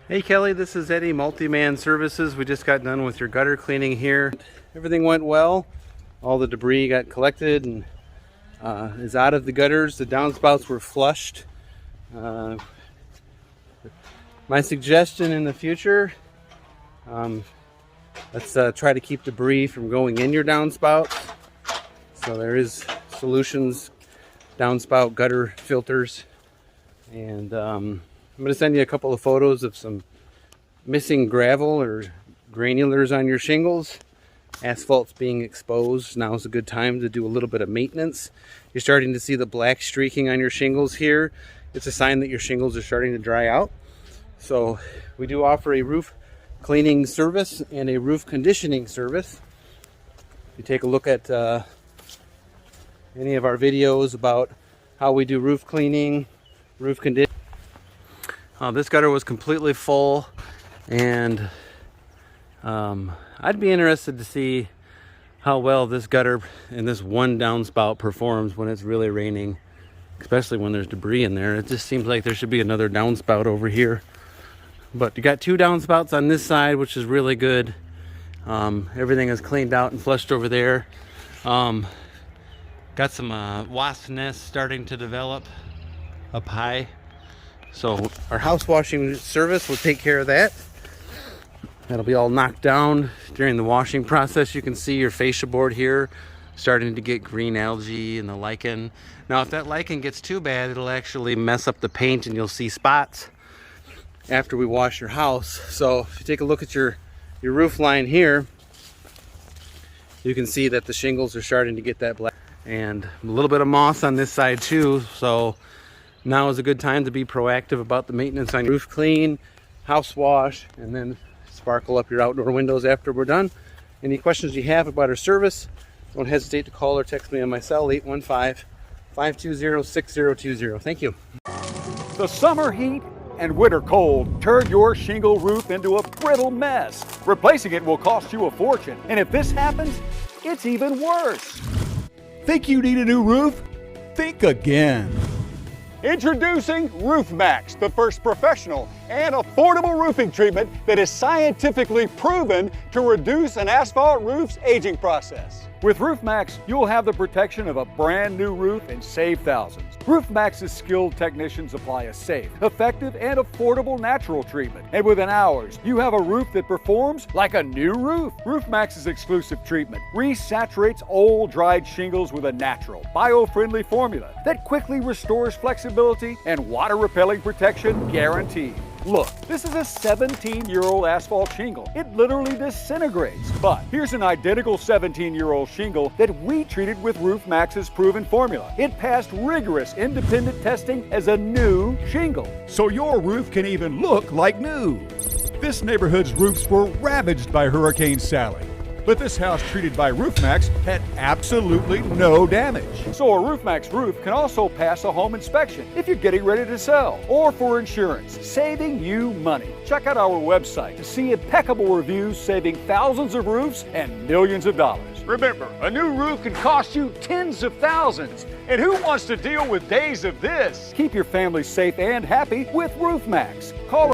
Hey Kelly, this is Eddie, Multi-Man Services. We just got done with your gutter cleaning here. Everything went well. All the debris got collected and is out of the gutters. The downspouts were flushed. My suggestion in the future, let's try to keep debris from going in your downspouts. So there is solutions, downspout gutter filters, and I'm going to send you a couple of photos of some missing gravel or granulars on your shingles. Asphalt's being exposed. Now is a good time to do a little bit of maintenance. You're starting to see the black streaking on your shingles here. It's a sign that your shingles are starting to dry out. So we do offer a roof cleaning service and a roof conditioning service. If you take a look at any of our videos about how we do roof cleaning, roof conditioning. This gutter was completely full, and I'd be interested to see how well this gutter and this one downspout performs when it's really raining, especially when there's debris in there. It just seems like there should be another downspout over here. But you got two downspouts on this side, which is really good. Everything is cleaned out and flushed over there. Got some wasp nests starting to develop up high. So our house washing service will take care of that. That'll be all knocked down during the washing process. You can see your fascia board here starting to get green algae and the lichen. Now if that lichen gets too bad, it'll actually mess up the paint and you'll see spots after we wash your house. So if you take a look at your roof line here, you can see that the shingles are starting to get that black, and a little bit of moss on this side too. So now is a good time to be proactive about the maintenance on your roof clean, house wash, and then sparkle up your outdoor windows after we're done. Any questions you have about our service, don't hesitate to call or text me on my cell, 815-520-6020. Thank you. The summer heat and winter cold turn your shingle roof into a brittle mess. Replacing it will cost you a fortune, and if this happens, it's even worse. Think you need a new roof? Think again. Introducing Roof Max, the first professional and affordable roofing treatment that is scientifically proven to reduce an asphalt roof's aging process. With Roof Max, you'll have the protection of a brand new roof and save thousands. Roof Max's skilled technicians apply a safe, effective, and affordable natural treatment. And within hours, you have a roof that performs like a new roof. Roof Max's exclusive treatment resaturates old, dried shingles with a natural, bio-friendly formula that quickly restores flexibility and water-repelling protection guaranteed. Look, this is a 17-year-old asphalt shingle. It literally disintegrates. But here's an identical 17-year-old shingle that we treated with Roof Max's proven formula. It passed rigorous independent testing as a new shingle. So your roof can even look like new. This neighborhood's roofs were ravaged by Hurricane Sally, but this house treated by Roof Max had absolutely no damage. So a Roof Max roof can also pass a home inspection if you're getting ready to sell, or for insurance, saving you money. Check out our website to see impeccable reviews saving thousands of roofs and millions of dollars. Remember, a new roof can cost you tens of thousands, and who wants to deal with days of this? Keep your family safe and happy with Roof Max. Call